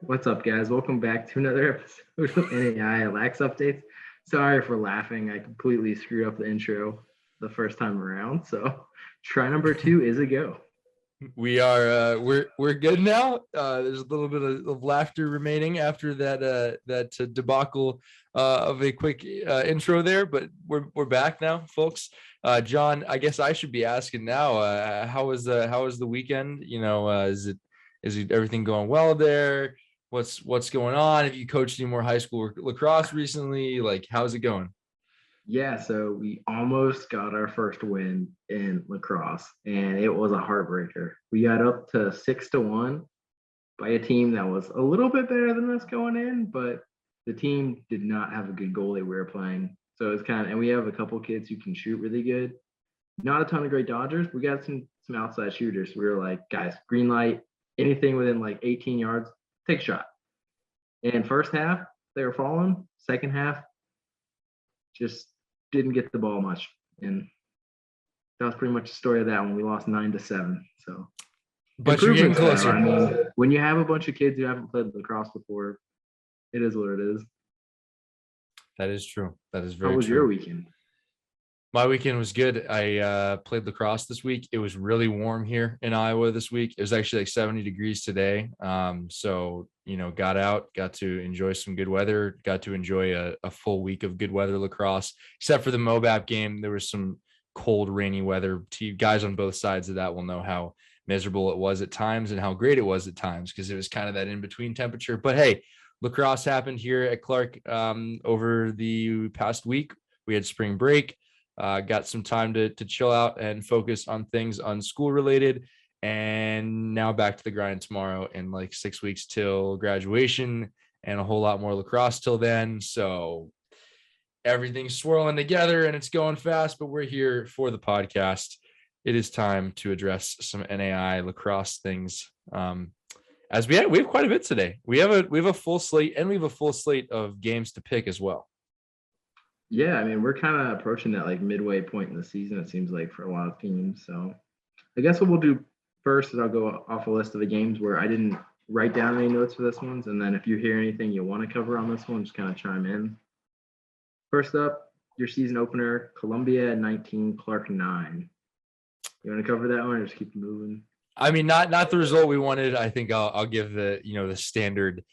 What's up, guys? Welcome back to another episode of Naia Lax updates. Sorry for laughing. I completely screwed up the intro the first time around. So try number 2 is a go. We are we're good now. There's a little bit of laughter remaining after that debacle of a quick intro there, but we're back now, folks. John, I guess I should be asking now. How was the weekend? Is everything going well there? What's going on? Have you coached any more high school lacrosse recently? Like, how's it going? Yeah, so we almost got our first win in lacrosse, and it was a heartbreaker. We got up to 6-1 by a team that was a little bit better than us going in, but the team did not have a good goalie we were playing. So it's and we have a couple kids who can shoot really good. Not a ton of great dodgers. We got some outside shooters. We were like, guys, green light, anything within like 18 yards, take a shot. And first half, they were falling. Second half, just didn't get the ball much. And that was pretty much the story of that one. We lost 9-7. So, but you're getting closer. I mean, when you have a bunch of kids who haven't played lacrosse before, it is what it is. That is true. That is very true. How was your weekend? My weekend was good. I played lacrosse this week. It was really warm here in Iowa this week. It was actually like 70 degrees today. So, got out, got to enjoy some good weather, got to enjoy a full week of good weather lacrosse, except for the MOBAP game. There was some cold, rainy weather. Guys on both sides of that will know how miserable it was at times and how great it was at times, because it was kind of that in-between temperature. But hey, lacrosse happened here at Clarke over the past week. We had spring break. Got some time to chill out and focus on things unschool related, and now back to the grind tomorrow in like 6 weeks till graduation, and a whole lot more lacrosse till then. So everything's swirling together and it's going fast, but we're here for the podcast. It is time to address some NAI lacrosse things. As we have quite a bit today. We have a full slate, and we have a full slate of games to pick as well. Yeah, I mean, we're kind of approaching that like midway point in the season, it seems like, for a lot of teams. So I guess what we'll do first is I'll go off a list of the games where I didn't write down any notes for this ones. And then if you hear anything you want to cover on this one, just kind of chime in. First up, your season opener, Colombia 19, Clarke 9. You want to cover that one or just keep moving? I mean, not the result we wanted. I think I'll give the standard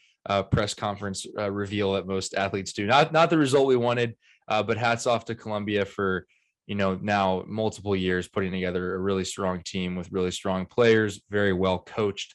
press conference reveal that most athletes do. Not the result we wanted. But hats off to Colombia for, now multiple years putting together a really strong team with really strong players, very well coached.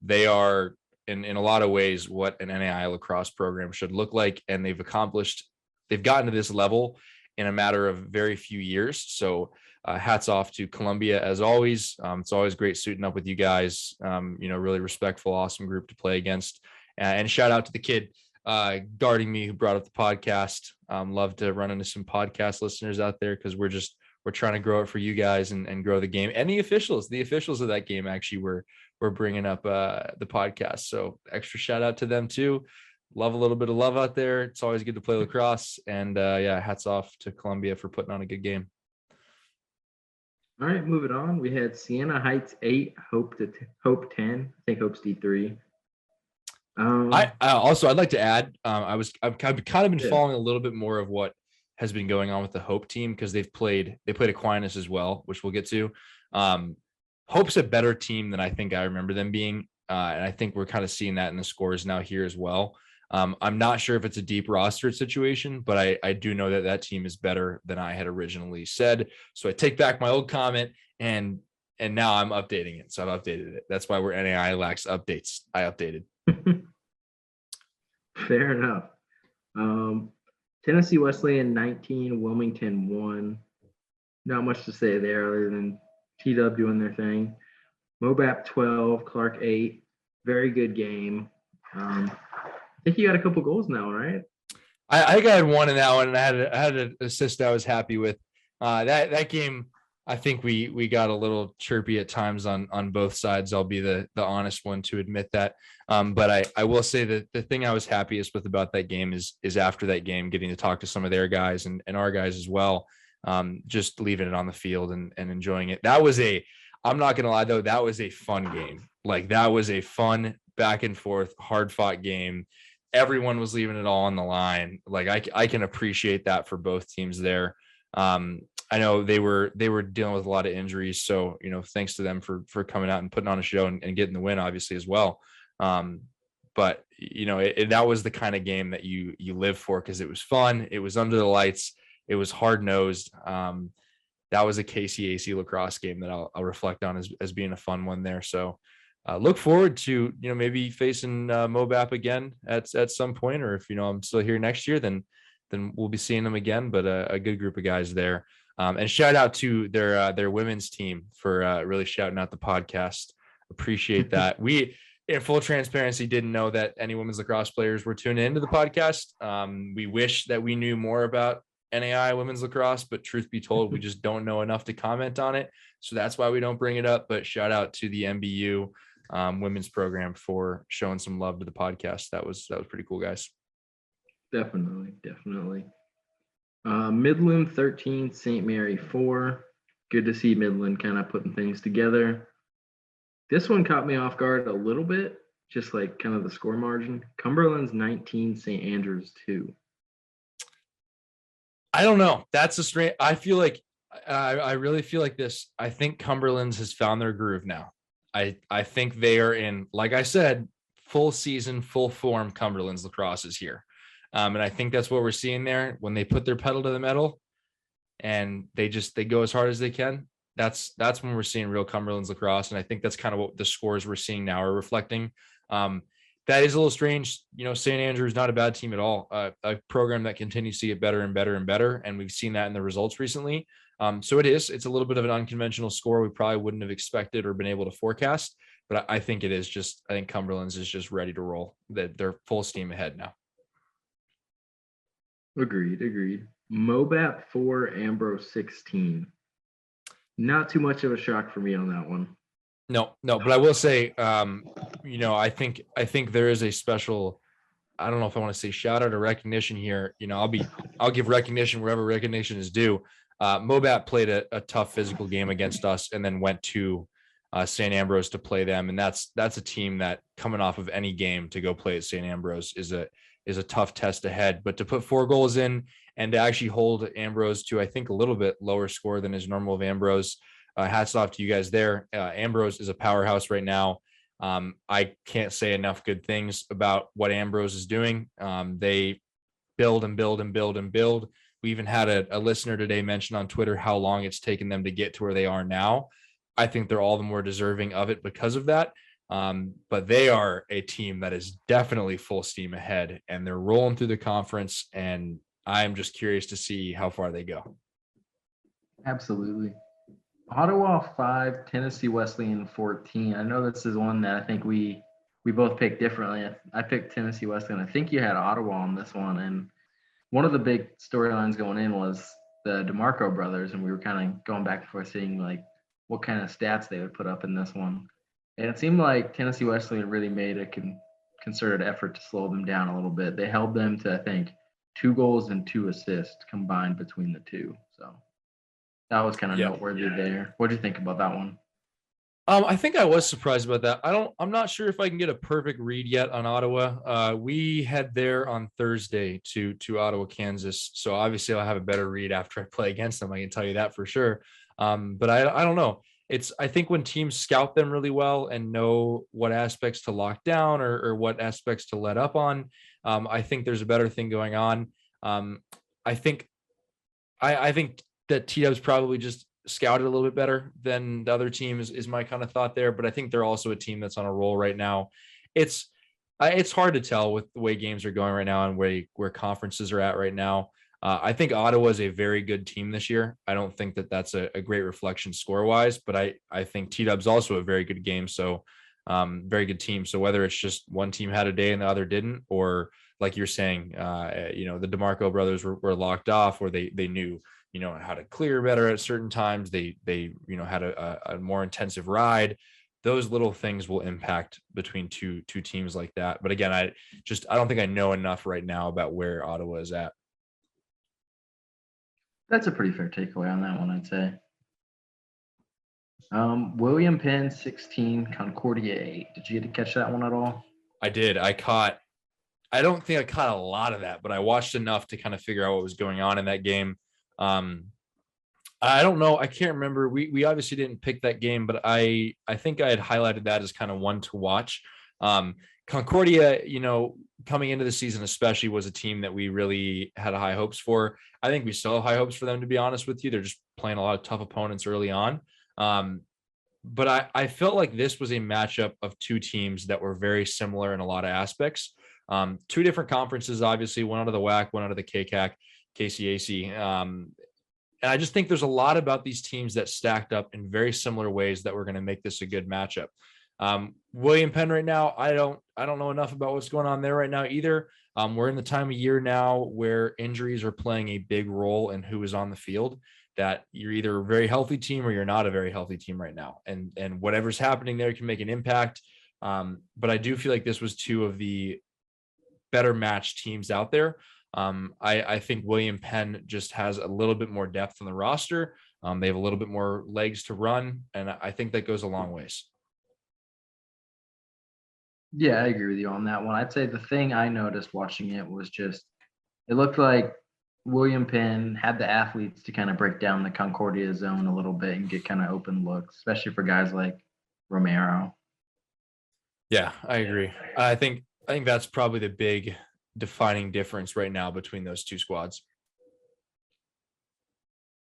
They are in a lot of ways what an NAI lacrosse program should look like. And they've gotten to this level in a matter of very few years. So hats off to Colombia as always. It's always great suiting up with you guys. Really respectful, awesome group to play against. And shout out to the kid guarding me who brought up the podcast. Love to run into some podcast listeners out there, because we're trying to grow it for you guys and grow the game. And the officials of that game actually were bringing up the podcast, so extra shout out to them too. Love a little bit of love out there. It's always good to play lacrosse, and hats off to Colombia for putting on a good game. All right, moving on. We had Siena Heights 8, Hope 10. I think Hope's D3. I'd like to add, I've kind of been following a little bit more of what has been going on with the Hope team, because they played Aquinas as well, which we'll get to. Hope's a better team than I think I remember them being, and I think we're kind of seeing that in the scores now here as well. I'm not sure if it's a deep roster situation, but I do know that team is better than I had originally said. So I take back my old comment, and now I'm updating it. So I've updated it. That's why we're NAI Lax updates. I updated. Fair enough. Tennessee Wesleyan 19, Wilmington 1. Not much to say there other than Tdub doing their thing. MOBAP 12, Clarke 8. Very good game. I think you got a couple goals now, right? I got one in that one, and I had an assist I was happy with. That game, I think we got a little chirpy at times on both sides. I'll be the honest one to admit that. But I will say that the thing I was happiest with about that game is after that game, getting to talk to some of their guys and our guys as well. just leaving it on the field and enjoying it. I'm not going to lie though, that was a fun game. Like that was a fun back and forth, hard fought game. Everyone was leaving it all on the line. Like I can appreciate that for both teams there. I know they were dealing with a lot of injuries, so thanks to them for coming out and putting on a show and getting the win, obviously as well. But that was the kind of game that you live for because it was fun. It was under the lights. It was hard nosed. That was a KCAC lacrosse game that I'll reflect on as being a fun one there. So look forward to maybe facing Mobap again at some point, or if I'm still here next year, then we'll be seeing them again. But a good group of guys there. And shout out to their women's team for really shouting out the podcast. Appreciate that. We, in full transparency, didn't know that any women's lacrosse players were tuning into the podcast. We wish that we knew more about NAI women's lacrosse, but truth be told, we just don't know enough to comment on it. So that's why we don't bring it up. But shout out to the MBU women's program for showing some love to the podcast. That was pretty cool, guys. Definitely. Midland 13, St. Mary 4. Good to see Midland kind of putting things together. This one caught me off guard a little bit, just like kind of the score margin. Cumberland's 19, St. Andrews 2. I don't know. That's a strange. I feel like I really feel like this. I think Cumberland's has found their groove now. I think they are in, like I said, full season, full form. Cumberland's lacrosse is here. And I think that's what we're seeing there when they put their pedal to the metal and they go as hard as they can. That's when we're seeing real Cumberland's lacrosse. And I think that's kind of what the scores we're seeing now are reflecting. That is a little strange. St. Andrews is not a bad team at all. A program that continues to get better and better and better. And we've seen that in the results recently. So it's a little bit of an unconventional score we probably wouldn't have expected or been able to forecast. But I think I think Cumberland's is just ready to roll. That they're full steam ahead now. Agreed. Mobap 4, Ambrose 16. Not too much of a shock for me on that one. No, but I will say, I think there is a special, I don't know if I want to say shout out or recognition here. I'll give recognition wherever recognition is due. Mobap played a tough physical game against us and then went to St. Ambrose to play them. And that's a team that coming off of any game to go play at St. Ambrose is a tough test ahead, but to put 4 goals in and to actually hold Ambrose to, I think, a little bit lower score than is normal of Ambrose. Hats off to you guys there. Ambrose is a powerhouse right now. I can't say enough good things about what Ambrose is doing. They build and build and build and build. We even had a listener today mention on Twitter how long it's taken them to get to where they are now. I think they're all the more deserving of it because of that. But they are a team that is definitely full steam ahead and they're rolling through the conference. And I'm just curious to see how far they go. Absolutely. Ottawa 5, Tennessee Wesleyan 14. I know this is one that I think we both picked differently. I picked Tennessee Wesleyan. I think you had Ottawa on this one. And one of the big storylines going in was the DeMarco brothers. And we were kind of going back and forth seeing like what kind of stats they would put up in this one. And it seemed like Tennessee Wesleyan really made a concerted effort to slow them down a little bit. They held them to, I think, 2 goals and 2 assists combined between the two. So that was kind of noteworthy there. What do you think about that one? I think I was surprised about that. I'm not sure if I can get a perfect read yet on Ottawa. We head there on Thursday to Ottawa, Kansas. So obviously I'll have a better read after I play against them. I can tell you that for sure. But I don't know. I think when teams scout them really well and know what aspects to lock down or what aspects to let up on, I think there's a better thing going on. I think that Tdub's probably just scouted a little bit better than the other teams is my kind of thought there, but I think they're also a team that's on a roll right now. It's hard to tell with the way games are going right now and where conferences are at right now. I think Ottawa is a very good team this year. I don't think that that's a great reflection score wise, but I think Tdub's also a very good game. So very good team. So whether it's just one team had a day and the other didn't, or like you're saying, the DeMarco brothers were locked off, or they knew, how to clear better at certain times. They had a more intensive ride. Those little things will impact between two teams like that. But again, I don't think I know enough right now about where Ottawa is at. That's a pretty fair takeaway on that one, I'd say. William Penn 16, Concordia 8. Did you get to catch that one at all? I did. I don't think I caught a lot of that, but I watched enough to kind of figure out what was going on in that game. I don't know. I can't remember. We obviously didn't pick that game, but I think I had highlighted that as kind of one to watch. Concordia, coming into the season especially, was a team that we really had high hopes for. I think we still have high hopes for them, to be honest with you. They're just playing a lot of tough opponents early on. But I felt like this was a matchup of two teams that were very similar in a lot of aspects. Two different conferences, obviously, one out of the WAC, one out of the KCAC. And I just think there's a lot about these teams that stacked up in very similar ways that were going to make this a good matchup. William Penn right now, I don't know enough about what's going on there right now either. We're in the time of year now where injuries are playing a big role in who is on the field, that you're either a very healthy team or you're not a very healthy team right now. And whatever's happening there can make an impact. But I do feel like this was two of the better matched teams out there. I think William Penn just has a little bit more depth on the roster. They have a little bit more legs to run, and I think that goes a long ways. Yeah, I agree with you on that one. I'd say the thing I noticed watching it was just it looked like William Penn had the athletes to kind of break down the Concordia zone a little bit and get kind of open looks, especially for guys like Romero. Yeah, I agree. I think that's probably the big defining difference right now between those two squads.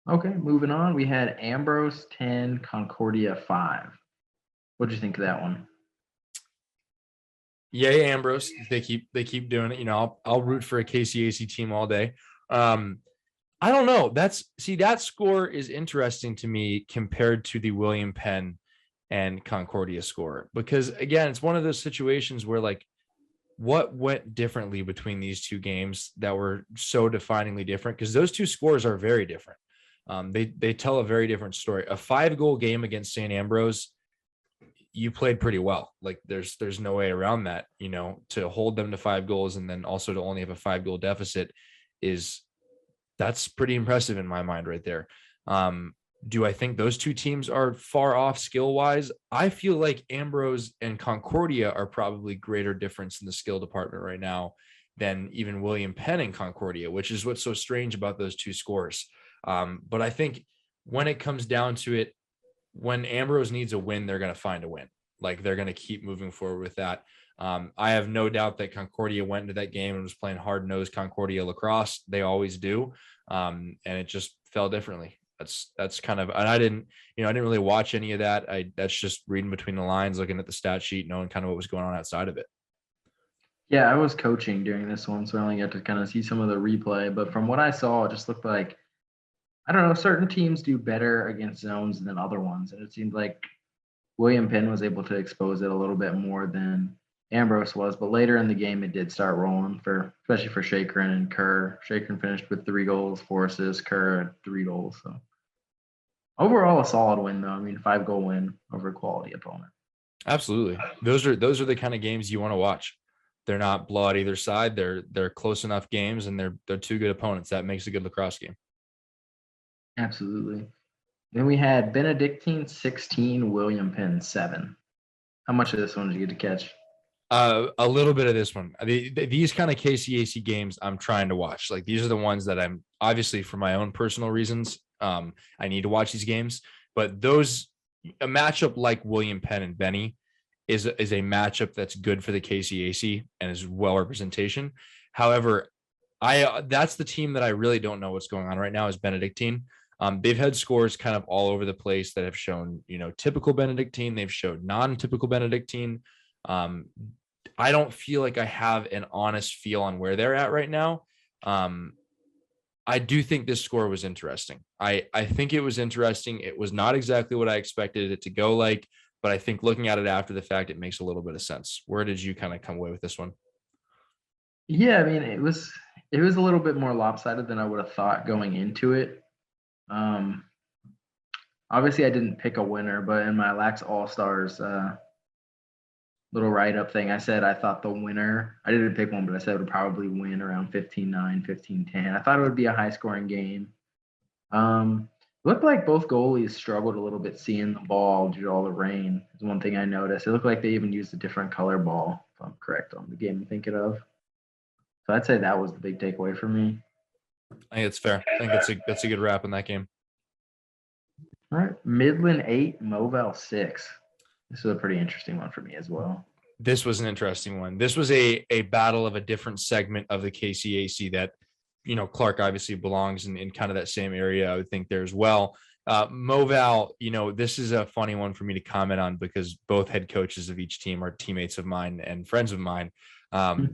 Okay, moving on. We had Ambrose 10, Concordia 5. What'd you think of that one? Yay, Ambrose. They keep doing it. I'll root for a KCAC team all day. I don't know. That score is interesting to me compared to the William Penn and Concordia score, because again, it's one of those situations where like what went differently between these two games that were so definingly different, because those two scores are very different. They tell a very different story. A 5-goal game against St. Ambrose, you played pretty well. Like there's no way around that. To hold them to 5 goals and then also to only have a 5-goal deficit that's pretty impressive in my mind right there. Do I think those two teams are far off skill wise? I feel like Ambrose and Concordia are probably greater difference in the skill department right now than even William Penn and Concordia, which is what's so strange about those two scores. But I think when it comes down to it, when Ambrose needs a win, they're going to find a win. Like they're going to keep moving forward with that. I have no doubt that Concordia went into that game and was playing hard-nosed Concordia lacrosse. They always do. And it just fell differently. That's kind of, and I didn't really watch any of that. That's just reading between the lines, looking at the stat sheet, knowing kind of what was going on outside of it. Yeah, I was coaching during this one, so I only got to kind of see some of the replay. But from what I saw, it just looked like, I don't know, certain teams do better against zones than other ones. And it seemed like William Penn was able to expose it a little bit more than Ambrose was. But later in the game, it did start rolling, especially for Shakerin and Kerr. Shakerin finished with 3 goals, 4 assists, Kerr had 3 goals. So overall, a solid win, though. I mean, 5-goal win over a quality opponent. Absolutely. Those are the kind of games you want to watch. They're not blood either side. They're close enough games, and they're two good opponents. That makes a good lacrosse game. Absolutely. Then we had Benedictine 16, William Penn 7. How much of this one did you get to catch? A little bit of this one. These kind of KCAC games I'm trying to watch. Like these are the ones that I'm obviously for my own personal reasons. I need to watch these games, but a matchup like William Penn and Benny is a matchup that's good for the KCAC and is well representation. However, that's the team that I really don't know what's going on right now is Benedictine. They've had scores kind of all over the place that have shown, typical Benedictine. They've showed non-typical Benedictine. I don't feel like I have an honest feel on where they're at right now. I do think this score was interesting. I think it was interesting. It was not exactly what I expected it to go like, but I think looking at it after the fact, it makes a little bit of sense. Where did you kind of come away with this one? Yeah, I mean, it was a little bit more lopsided than I would have thought going into it. Obviously, I didn't pick a winner, but in my Lax All-Stars little write-up thing, I said I thought the winner, I didn't pick one, but I said it would probably win around 15-9, 15-10. I thought it would be a high-scoring game. Looked like both goalies struggled a little bit seeing the ball due to all the rain. Is one thing I noticed. It looked like they even used a different color ball, if I'm correct on the game I'm thinking of. So I'd say that was the big takeaway for me. I think it's fair. I think that's a good wrap in that game. All right, Midland 8, Movell 6. This was a pretty interesting one for me as well. This was an interesting one. This was a battle of a different segment of the KCAC that, Clarke obviously belongs in kind of that same area. I would think there as well. Movell, this is a funny one for me to comment on because both head coaches of each team are teammates of mine and friends of mine.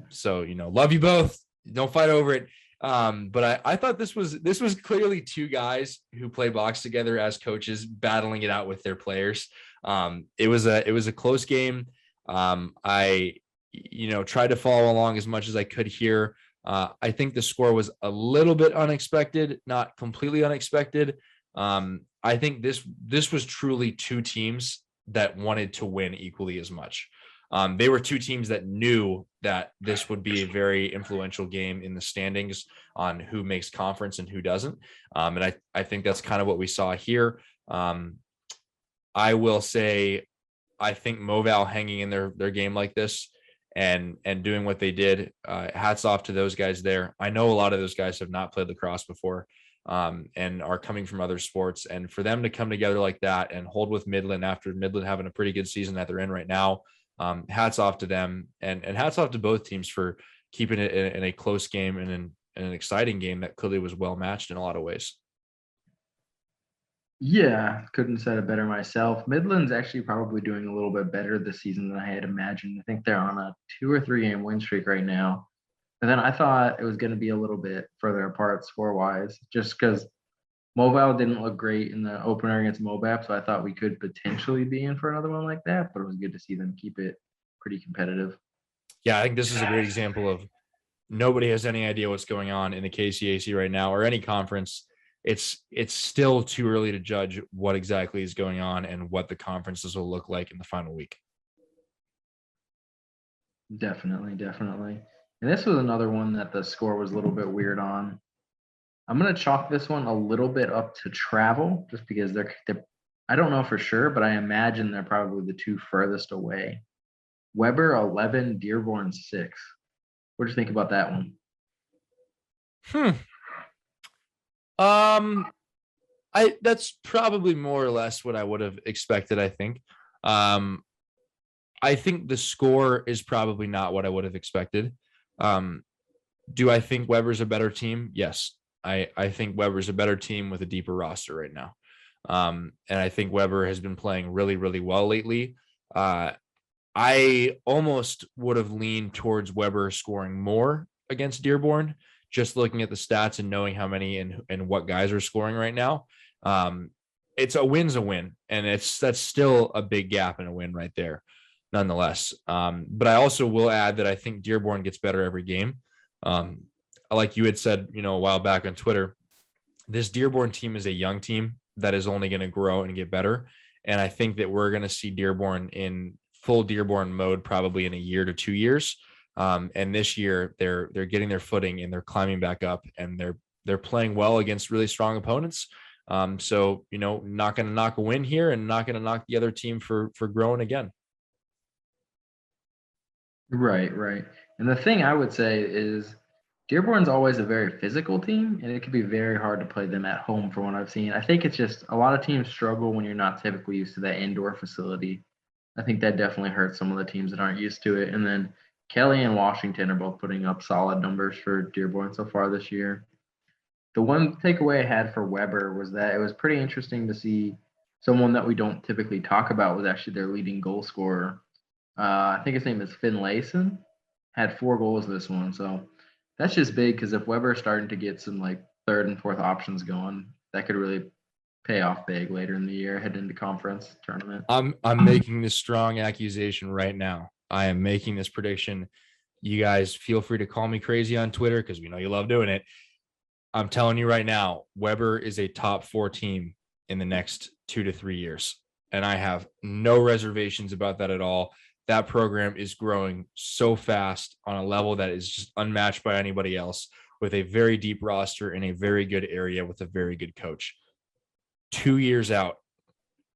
So, love you both. Don't fight over it. But I thought this was clearly two guys who play box together as coaches battling it out with their players. It was a close game. I tried to follow along as much as I could here. I think the score was a little bit unexpected, not completely unexpected. I think this was truly two teams that wanted to win equally as much. They were two teams that knew that this would be a very influential game in the standings on who makes conference and who doesn't. And I think that's kind of what we saw here. I will say, I think Movell hanging in their game like this and doing what they did, hats off to those guys there. I know a lot of those guys have not played lacrosse before and are coming from other sports. And for them to come together like that and hold with Midland after Midland having a pretty good season that they're in right now, hats off to them and hats off to both teams for keeping it in a close game and in an exciting game that clearly was well matched in a lot of ways. Yeah, couldn't have said it better myself. Midland's actually probably doing a little bit better this season than I had imagined. I think they're on a 2 or 3 game win streak right now. And then I thought it was going to be a little bit further apart score wise, just because Movell didn't look great in the opener against Mobap. So I thought we could potentially be in for another one like that, but it was good to see them keep it pretty competitive. Yeah, I think this is a great example of nobody has any idea what's going on in the KCAC right now or any conference. It's still too early to judge what exactly is going on and what the conferences will look like in the final week. Definitely. And this was another one that the score was a little bit weird on. I'm going to chalk this one a little bit up to travel just because they're I don't know for sure, but I imagine they're probably the two furthest away. Weber 11, Dearborn 6. What do you think about that one? That's probably more or less what I would have expected, I think. I think the score is probably not what I would have expected. Do I think Weber's a better team? Yes. I think Weber's a better team with a deeper roster right now. And I think Weber has been playing really, really well lately. I almost would have leaned towards Weber scoring more against Dearborn, just looking at the stats and knowing how many and what guys are scoring right now. It's a win's a win, and that's still a big gap in a win right there, nonetheless. But I also will add that I think Dearborn gets better every game. Like you had said, a while back on Twitter, this Dearborn team is a young team that is only going to grow and get better. And I think that we're going to see Dearborn in full Dearborn mode probably in a year to 2 years. And this year they're getting their footing and they're climbing back up and they're playing well against really strong opponents. So, not going to knock a win here and not going to knock the other team for growing again. Right. And the thing I would say is Dearborn's always a very physical team, and it can be very hard to play them at home from what I've seen. I think it's just a lot of teams struggle when you're not typically used to that indoor facility. I think that definitely hurts some of the teams that aren't used to it. And then Kelly and Washington are both putting up solid numbers for Dearborn so far this year. The one takeaway I had for Weber was that it was pretty interesting to see someone that we don't typically talk about was actually their leading goal scorer. I think his name is Finlayson. Had 4 goals this one, so that's just big because if Weber's starting to get some like third and fourth options going, that could really pay off big later in the year, head into conference tournament. I'm making this strong accusation right now. I am making this prediction. You guys feel free to call me crazy on Twitter because we know you love doing it. I'm telling you right now, Weber is a top 4 team in the next 2 to 3 years. And I have no reservations about that at all. That program is growing so fast on a level that is just unmatched by anybody else. with a very deep roster in a very good area with a very good coach. 2 years out,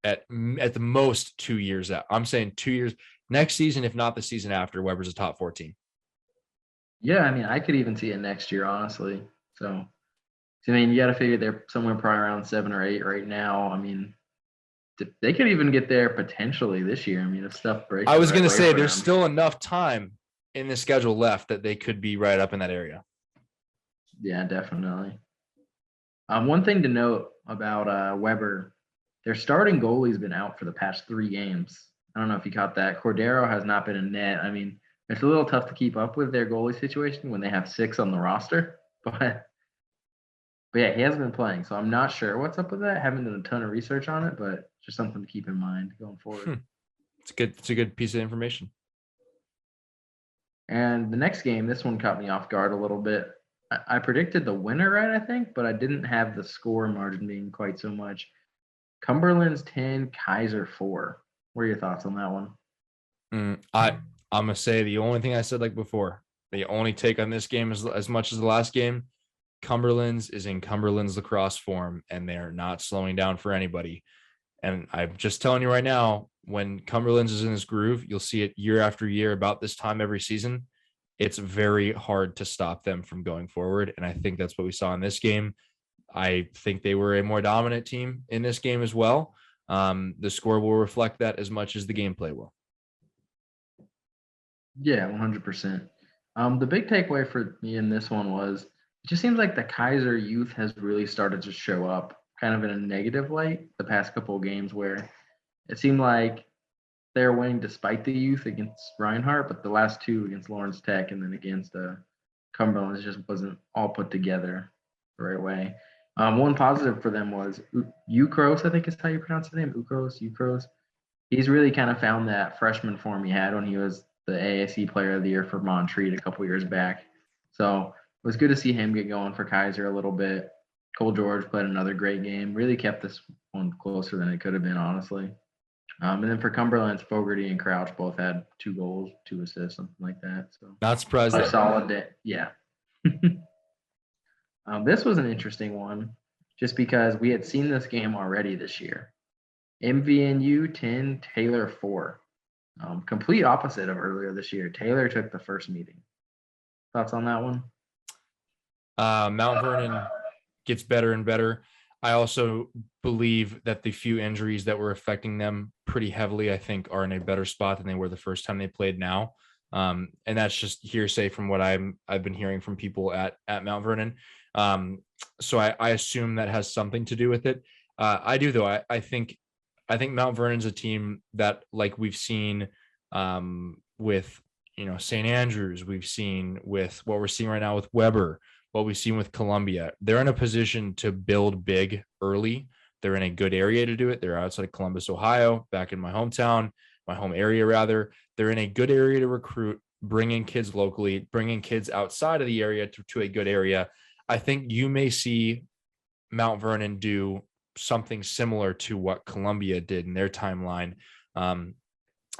at the most 2 years out. I'm saying 2 years next season, if not the season after, Weber's a top 14. Yeah, I mean, I could even see it next year, honestly. So, I mean, you got to figure they're somewhere probably around 7 or 8 right now. I mean, they could even get there potentially this year. I mean, if stuff breaks. I was the going right to way say for there's them. still enough time in the schedule left that they could be right up in that area. Yeah, definitely. One thing to note about Weber, their starting goalie's been out for the past 3 games. I don't know if you caught that. Cordero has not been in net. I mean, it's a little tough to keep up with their goalie situation when they have 6 on the roster, but yeah, he hasn't been playing, so I'm not sure what's up with that. Haven't done a ton of research on it, but just something to keep in mind going forward. It's a good piece of information. And the next game, this one caught me off guard a little bit. I predicted the winner right, I think, but I didn't have the score margin being quite so much. Cumberland's 10, Kaiser 4. What are your thoughts on that one? I'm gonna say the only thing I said like before. The only take on this game is as much as the last game. Cumberland's is in Cumberland's lacrosse form, and they're not slowing down for anybody. And I'm just telling you right now, when Cumberland's is in this groove, you'll see it year after year about this time every season. It's very hard to stop them from going forward. And I think that's what we saw in this game. I think they were a more dominant team in this game as well. The score will reflect that as much as the gameplay will. Yeah, 100%. The big takeaway for me in this one was it just seems like the Kaiser youth has really started to show up kind of in a negative light the past couple of games where it seemed like they're winning despite the youth against Reinhardt, but the last 2 against Lawrence Tech and then against Cumberland, it just wasn't all put together the right way. One positive for them was Ukros, I think is how you pronounce his name. Ukros. He's really kind of found that freshman form he had when he was the ASE Player of the Year for Montreat a couple years back. So it was good to see him get going for Kaiser a little bit. Cole George played another great game. Really kept this one closer than it could have been, honestly. And then for Cumberland, Fogarty and Crouch both had 2 goals, 2 assists, something like that. So not surprised. A solid day. Yeah. This was an interesting one just because we had seen this game already this year. MVNU 10, Taylor 4. Complete opposite of earlier this year. Taylor took the first meeting. Thoughts on that one? Mount Vernon gets better and better. I also believe that the few injuries that were affecting them pretty heavily, I think, are in a better spot than they were the first time they played now. And that's just hearsay from what I've been hearing from people at Mount Vernon. So I assume that has something to do with it. I do, though. I think Mount Vernon's a team that, like we've seen with St. Andrews, we've seen with what we're seeing right now with Weber, what we've seen with Colombia. They're in a position to build big early. They're in a good area to do it. They're outside of Columbus, Ohio, back in my home area rather. They're in a good area to recruit, bring in kids locally, bring in kids outside of the area to a good area. I think you may see Mount Vernon do something similar to what Colombia did in their timeline. I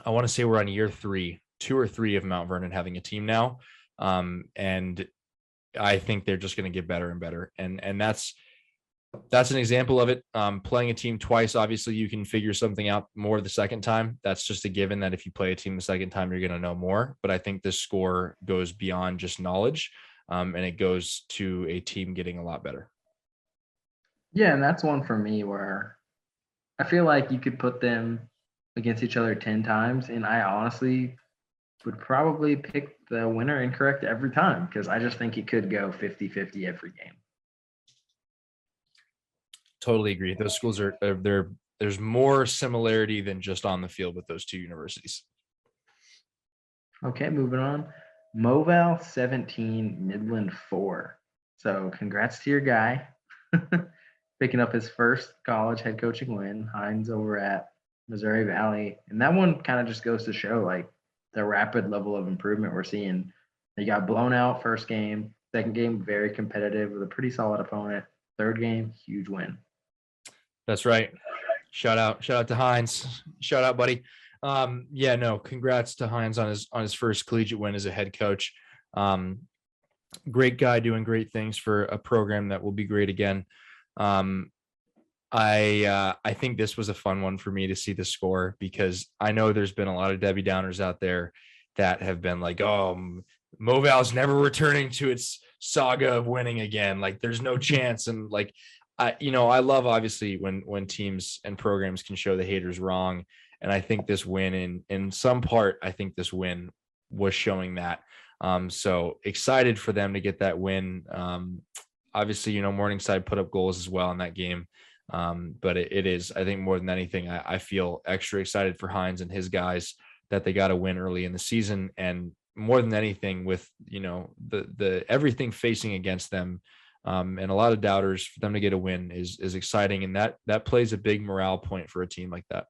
want to say we're on year 3, 2 or 3 of Mount Vernon having a team now. And I think they're just going to get better and better. And that's an example of it. Playing a team twice, obviously you can figure something out more the second time. That's just a given that if you play a team the second time, you're going to know more. But I think this score goes beyond just knowledge, and it goes to a team getting a lot better. Yeah, and that's one for me where I feel like you could put them against each other 10 times, and I honestly would probably pick the winner incorrect every time because I just think it could go 50-50 every game. Totally agree. Those schools there's more similarity than just on the field with those 2 universities. Okay, moving on. Moval 17, Midland 4. So congrats to your guy picking up his first college head coaching win. Hines over at Missouri Valley. And that one kind of just goes to show like the rapid level of improvement we're seeing. He got blown out first game. Second game, very competitive with a pretty solid opponent. Third game, huge win. That's right. Shout out to Hines. Shout out, buddy. Congrats to Hines on his first collegiate win as a head coach. Great guy doing great things for a program that will be great again. Um, I think this was a fun one for me to see the score, because I know there's been a lot of Debbie Downers out there that have been like, oh, Moval's never returning to its saga of winning again. Like there's no chance. And like, I love obviously when teams and programs can show the haters wrong. And I think this win in some part, I think this win was showing that. So excited for them to get that win. Obviously, Morningside put up goals as well in that game. But it is, I think, more than anything, I feel extra excited for Hines and his guys that they got a win early in the season. And more than anything, with the everything facing against them, and a lot of doubters, for them to get a win is exciting, and that plays a big morale point for a team like that.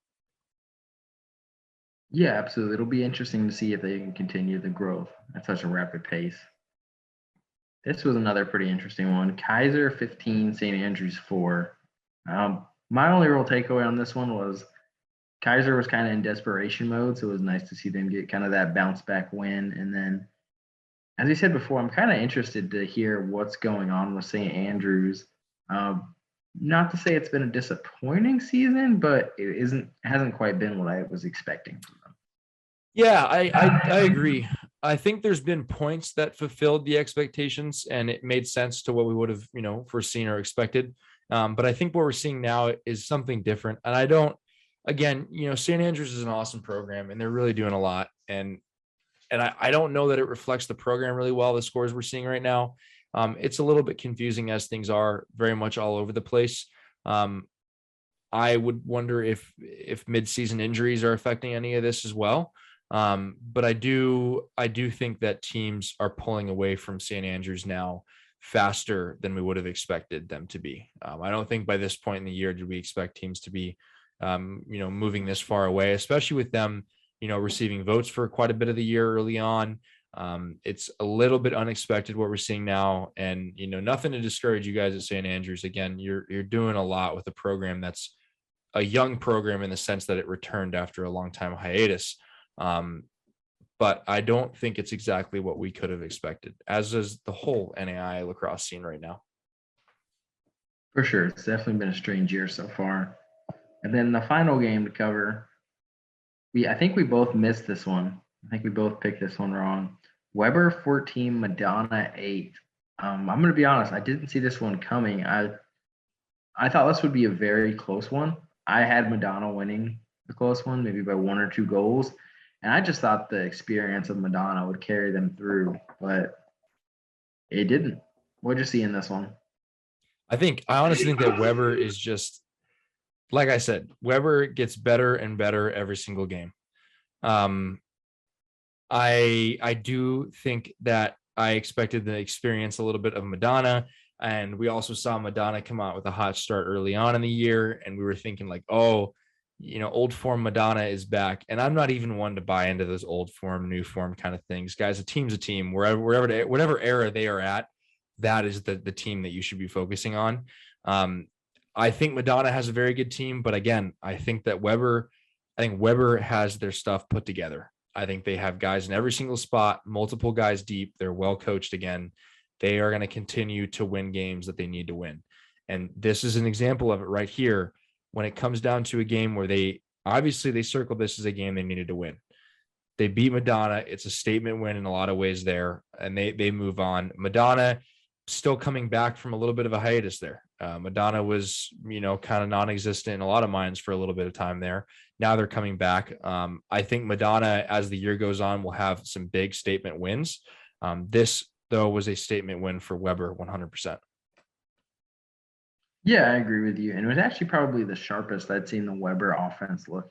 Yeah, absolutely. It'll be interesting to see if they can continue the growth at such a rapid pace. This was another pretty interesting one. Kaiser 15, St. Andrews 4. My only real takeaway on this one was Kaiser was kind of in desperation mode, so it was nice to see them get kind of that bounce back win. And then, as you said before, I'm kind of interested to hear what's going on with St. Andrews. Not to say it's been a disappointing season, but it hasn't quite been what I was expecting from them. Yeah, I agree. I think there's been points that fulfilled the expectations, and it made sense to what we would have, foreseen or expected. But I think what we're seeing now is something different. And I don't, again, St. Andrews is an awesome program, and they're really doing a lot. And I don't know that it reflects the program really well, the scores we're seeing right now. It's a little bit confusing, as things are very much all over the place. I would wonder if midseason injuries are affecting any of this as well. But I do think that teams are pulling away from St. Andrews now faster than we would have expected them to be. I don't think by this point in the year did we expect teams to be, moving this far away, especially with them, receiving votes for quite a bit of the year early on. It's a little bit unexpected what we're seeing now, and nothing to discourage you guys at St. Andrews. Again, you're doing a lot with a program that's a young program in the sense that it returned after a long time hiatus. But I don't think it's exactly what we could have expected, as is the whole NAI lacrosse scene right now. For sure. It's definitely been a strange year so far. And then the final game to cover, I think we both missed this one. I think we both picked this one wrong. Weber 14, Madonna 8. I'm going to be honest, I didn't see this one coming. I thought this would be a very close one. I had Madonna winning the close one, maybe by 1 or 2 goals. And I just thought the experience of Madonna would carry them through, but it didn't. What'd you see in this one? I honestly think that Weber is just, like I said, Weber gets better and better every single game. I do think that I expected to experience a little bit of Madonna, and we also saw Madonna come out with a hot start early on in the year, and we were thinking like, oh, old form Madonna is back. And I'm not even one to buy into those old form, new form kind of things. Guys, a team's a team. Whatever era they are at, that is the team that you should be focusing on. I think Madonna has a very good team, but again, I think Weber has their stuff put together. I think they have guys in every single spot, multiple guys deep. They're well coached again. They are going to continue to win games that they need to win. And this is an example of it right here. When it comes down to a game where they circled this as a game they needed to win. They beat Madonna. It's a statement win in a lot of ways there, and they move on. Madonna still coming back from a little bit of a hiatus there. Madonna was, kind of non-existent in a lot of minds for a little bit of time there. Now they're coming back. I think Madonna, as the year goes on, will have some big statement wins. This, though, was a statement win for Weber 100%. Yeah, I agree with you. And it was actually probably the sharpest I'd seen the Weber offense look.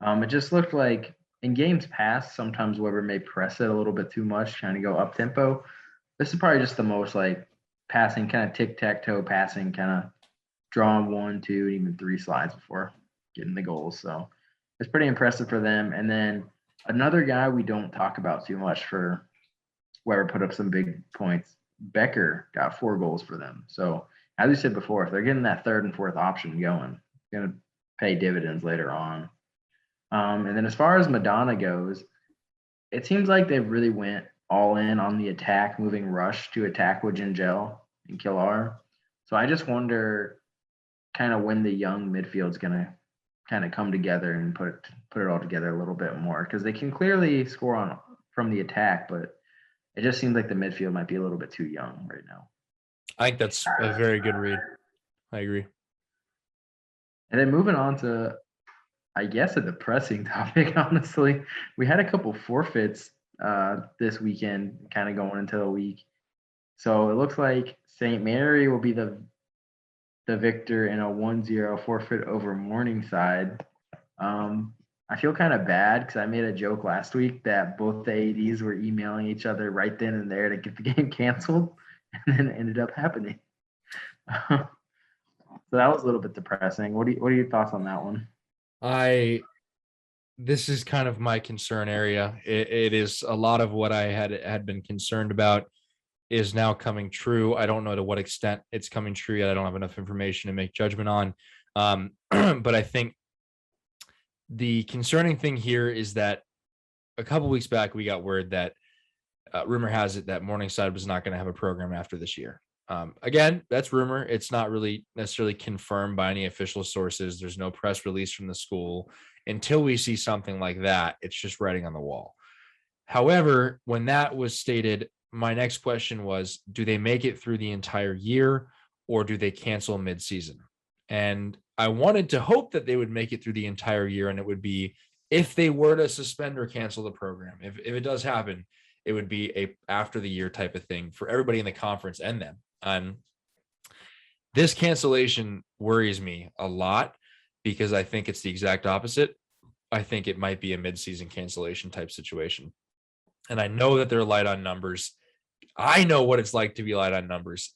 It just looked like in games past, sometimes Weber may press it a little bit too much, trying to go up tempo. This is probably just the most like passing, kind of tic-tac-toe passing, kind of drawing 1, 2, even 3 slides before getting the goals. So it's pretty impressive for them. And then another guy we don't talk about too much for Weber put up some big points. Becker got 4 goals for them. So as we said before, if they're getting that 3rd and 4th option going, it's going to pay dividends later on. And then as far as Madonna goes, it seems like they really went all in on the attack, moving rush to attack with Gingell and Killar. So I just wonder kind of when the young midfield's gonna kind of come together and put it all together a little bit more because they can clearly score on from the attack, but it just seems like the midfield might be a little bit too young right now. I think that's a very good read. I agree. And then moving on to, I guess, a depressing topic, honestly. We had a couple forfeits this weekend, kind of going into the week. So it looks like St. Mary will be the victor in a 1-0 forfeit over Morningside. I feel kind of bad because I made a joke last week that both the ADs were emailing each other right then and there to get the game canceled, and then it ended up happening. So that was a little bit depressing. What are your thoughts on that one? This is kind of my concern area. It is a lot of what I had been concerned about is now coming true. I don't know to what extent it's coming true yet. I don't have enough information to make judgment on. But I think the concerning thing here is that a couple weeks back, we got word that rumor has it that Morningside was not going to have a program after this year. Again, that's rumor. It's not really necessarily confirmed by any official sources. There's no press release from the school. Until we see something like that, it's just writing on the wall. However, when that was stated, my next question was, do they make it through the entire year or do they cancel mid-season? And I wanted to hope that they would make it through the entire year, and it would be, if they were to suspend or cancel the program, if it does happen, it would be a after the year type of thing for everybody in the conference and them. This cancellation worries me a lot because I think it's the exact opposite. I think it might be a mid-season cancellation type situation. And I know that they're light on numbers. I know what it's like to be light on numbers.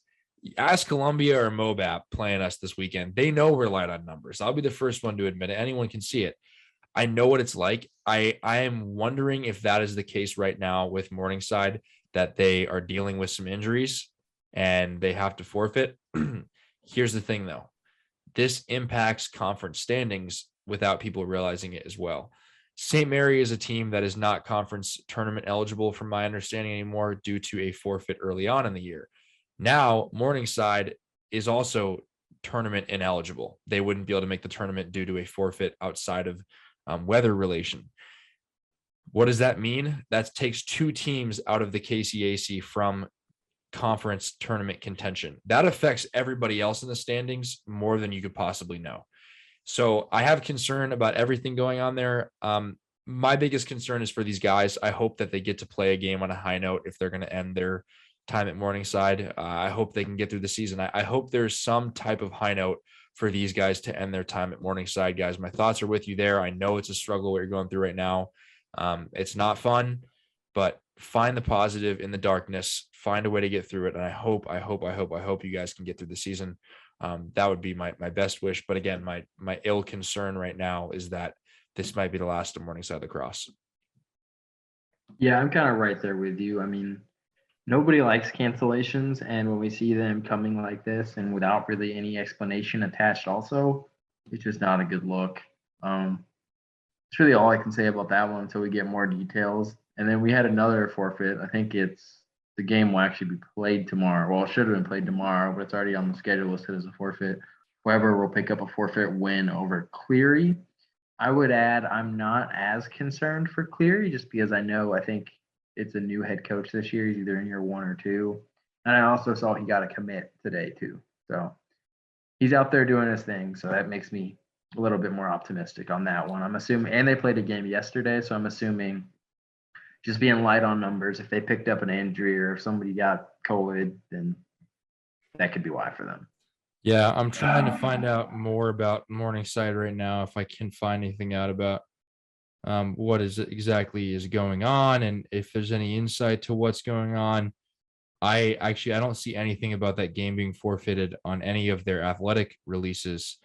Ask Colombia or Mobap playing us this weekend. They know we're light on numbers. I'll be the first one to admit it. Anyone can see it. I know what it's like. I am wondering if that is the case right now with Morningside, that they are dealing with some injuries and they have to forfeit. Here's the thing, though. This impacts conference standings without people realizing it as well. St. Mary is a team that is not conference tournament eligible, from my understanding, anymore due to a forfeit early on in the year. Now, Morningside is also tournament ineligible. They wouldn't be able to make the tournament due to a forfeit outside of weather relation. What does that mean? That takes two teams out of the KCAC from conference tournament contention. That affects everybody else in the standings more than you could possibly know. So I have concern about everything going on there. My biggest concern is for these guys. I hope that they get to play a game on a high note if they're going to end their time at Morningside. I hope they can get through the season. I hope there's some type of high note for these guys to end their time at Morningside, guys. My thoughts are with you there. I know it's a struggle what you're going through right now. It's not fun, but find the positive in the darkness, find a way to get through it. And I hope you guys can get through the season. That would be my best wish. But again, my ill concern right now is that this might be the last of Morningside lacrosse. Yeah, I'm kind of right there with you. I mean, nobody likes cancellations, and when we see them coming like this and without really any explanation attached also, it's just not a good look. That's really all I can say about that one until we get more details. And then we had another forfeit. I think the game will actually be played tomorrow. Well, it should have been played tomorrow, but it's already on the schedule listed as a forfeit. Weber will pick up a forfeit win over Cleary. I would add I'm not as concerned for Cleary just because I think it's a new head coach this year. He's either in year 1 or 2. And I also saw he got a commit today too. So he's out there doing his thing. So that makes me a little bit more optimistic on that one. I'm assuming, and they played a game yesterday. So I'm assuming just being light on numbers, if they picked up an injury or if somebody got COVID, then that could be why for them. Yeah, I'm trying to find out more about Morningside right now, if I can find anything out about what is exactly is going on and if there's any insight to what's going on. I don't see anything about that game being forfeited on any of their athletic releases,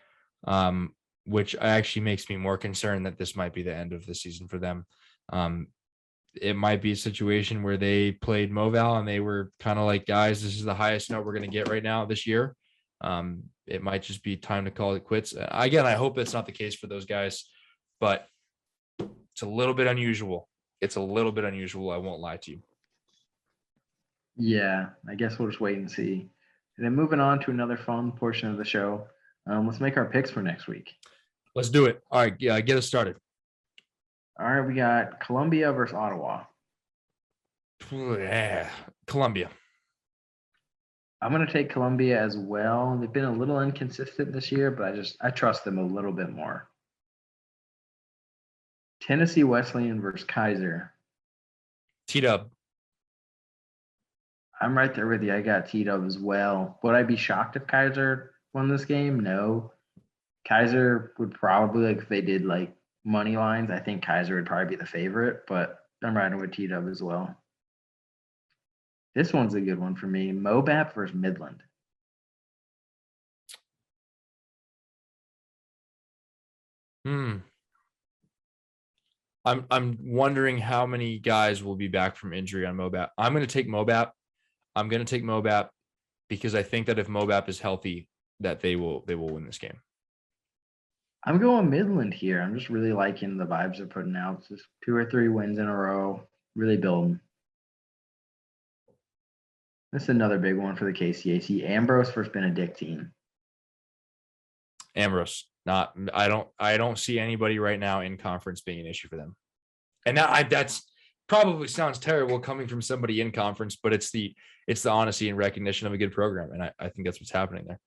which actually makes me more concerned that this might be the end of the season for them. It might be a situation where they played Moval and they were kind of like, guys, this is the highest note we're going to get right now this year. It might just be time to call it quits. Again, I hope that's not the case for those guys, but it's a little bit unusual. I won't lie to you. Yeah, I guess we'll just wait and see. And then moving on to another fun portion of the show. Let's make our picks for next week. Let's do it. All right, yeah, get us started. All right, we got Colombia versus Ottawa. Yeah, Colombia. I'm gonna take Colombia as well. They've been a little inconsistent this year, but I trust them a little bit more. Tennessee Wesleyan versus Kaiser. Tdub. I'm right there with you. I got Tdub as well. Would I be shocked if Kaiser won this game? No. Kaiser would probably, like, if they did like money lines, I think Kaiser would probably be the favorite, but I'm riding with Tdub as well. This one's a good one for me. Mobap versus Midland. I'm wondering how many guys will be back from injury on Mobap. I'm going to take Mobap. I'm going to take Mobap because I think that if Mobap is healthy, that they will win this game. I'm going Midland here. I'm just really liking the vibes they're putting out. It's just 2 or 3 wins in a row. Really building. This is another big one for the KCAC. Ambrose versus Benedictine. Ambrose. I don't see anybody right now in conference being an issue for them. And that's probably sounds terrible coming from somebody in conference, but it's the honesty and recognition of a good program. And I think that's what's happening there.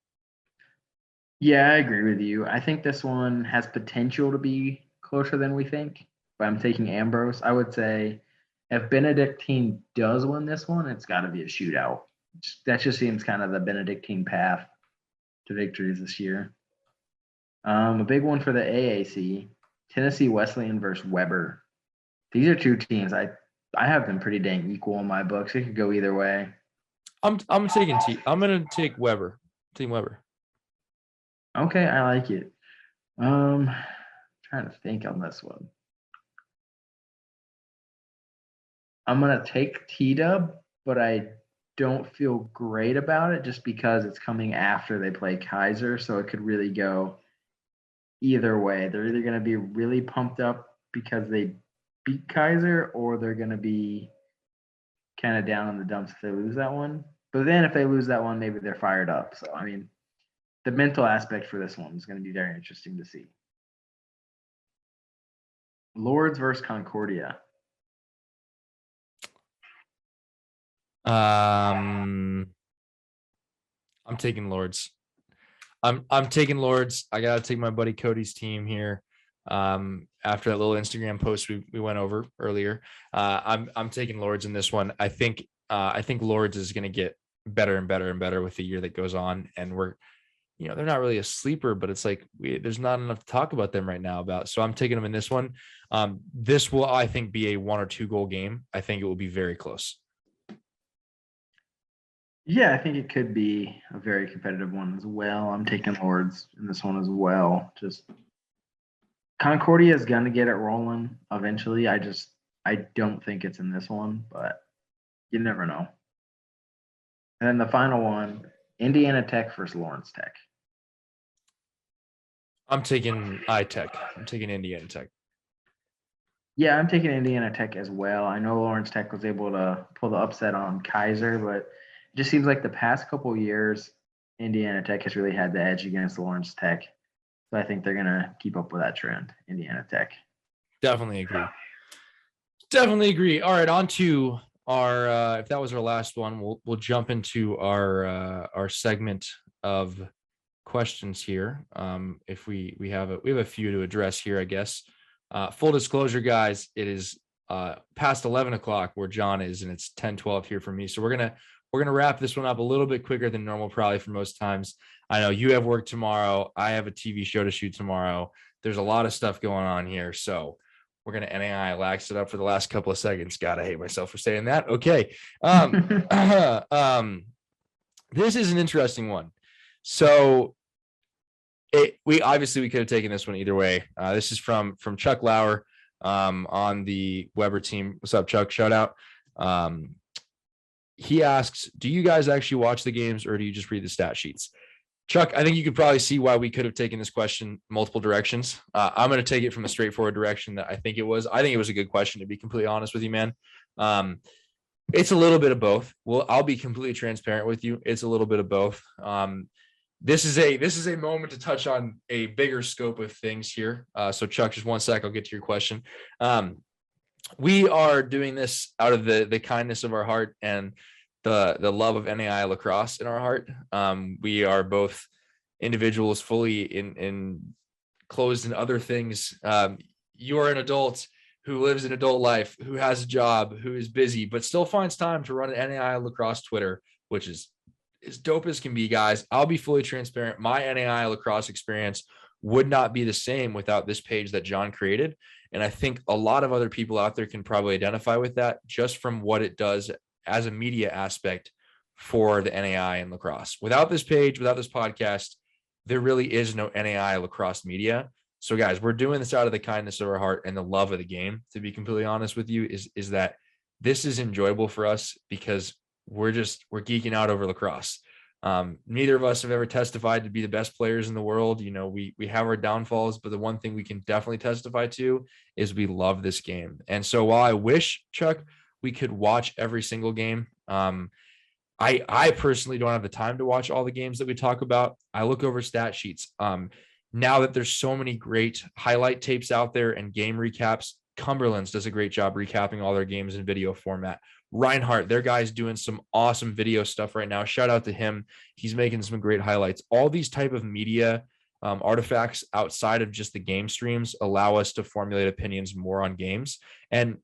Yeah, I agree with you. I think this one has potential to be closer than we think, but I'm taking Ambrose. I would say if Benedictine does win this one, it's got to be a shootout. That just seems kind of the Benedictine path to victories this year. A big one for the AAC, Tennessee Wesleyan versus Weber. These are 2 teams. I have them pretty dang equal in my books. It could go either way. I'm taking I'm going to take Weber. Team Weber. Okay, I like it. Trying to think on this one. I'm gonna take Tdub, but I don't feel great about it just because it's coming after they play Kaiser, so it could really go either way. They're either gonna be really pumped up because they beat Kaiser, or they're gonna be kind of down in the dumps if they lose that one. But then if they lose that one, maybe they're fired up. So I mean, the mental aspect for this one is going to be very interesting to see. Lords versus Concordia. I'm taking Lords. I'm taking Lords. I gotta take my buddy Cody's team here. After that little Instagram post we went over earlier, I'm taking Lords in this one. I think Lords is gonna get better and better and better with the year that goes on, and they're not really a sleeper, but it's like there's not enough to talk about them right now about. So I'm taking them in this one. This will, I think, be a 1 or 2 goal game. I think it will be very close. Yeah, I think it could be a very competitive one as well. I'm taking Lords in this one as well. Just Concordia is going to get it rolling eventually. I don't think it's in this one, but you never know. And then the final one, Indiana Tech versus Lawrence Tech. I'm taking iTech. I'm taking Indiana Tech. Yeah, I'm taking Indiana Tech as well. I know Lawrence Tech was able to pull the upset on Kaiser, but it just seems like the past couple of years, Indiana Tech has really had the edge against Lawrence Tech. So I think they're going to keep up with that trend, Indiana Tech. Definitely agree. All right, on to our if that was our last one, we'll jump into our segment of questions here. If we have a few to address here, I guess. Full disclosure, guys, it is past 11 o'clock where John is, and it's 10:12 here for me. So we're gonna wrap this one up a little bit quicker than normal, probably for most times. I know you have work tomorrow. I have a TV show to shoot tomorrow. There's a lot of stuff going on here, so we're gonna Naia Lax it up for the last couple of seconds. God, I hate myself for saying that. Okay. This is an interesting one. So we could have taken this one either way. This is from Chuck Lauer on the Weber team. What's up, Chuck? Shout out. He asks, do you guys actually watch the games or do you just read the stat sheets? Chuck, I think you could probably see why we could have taken this question multiple directions. I'm going to take it from a straightforward direction that I think it was. I think it was a good question, to be completely honest with you, man. It's a little bit of both. Well, I'll be completely transparent with you. It's a little bit of both. This is a moment to touch on a bigger scope of things here. So Chuck, just one sec, I'll get to your question. We are doing this out of the kindness of our heart and the love of NAI lacrosse in our heart. We are both individuals fully in closed in other things. You are an adult who lives an adult life, who has a job, who is busy, but still finds time to run an NAI lacrosse Twitter, which is as dope as can be, guys. I'll be fully transparent. My NAI lacrosse experience would not be the same without this page that John created. And I think a lot of other people out there can probably identify with that just from what it does as a media aspect for the NAI and lacrosse. Without this page, without this podcast, there really is no NAI lacrosse media. So guys, we're doing this out of the kindness of our heart and the love of the game. To be completely honest with you, is that this is enjoyable for us because we're geeking out over lacrosse. Neither of us have ever testified to be the best players in the world. You know, we have our downfalls, but the one thing we can definitely testify to is we love this game. And so while I wish, Chuck, we could watch every single game, I personally don't have the time to watch all the games that we talk about. I look over stat sheets. Now that there's so many great highlight tapes out there and game recaps, Cumberland's does a great job recapping all their games in video format. Reinhardt, their guy's doing some awesome video stuff right now. Shout out to him. He's making some great highlights. All these type of media artifacts outside of just the game streams allow us to formulate opinions more on games. And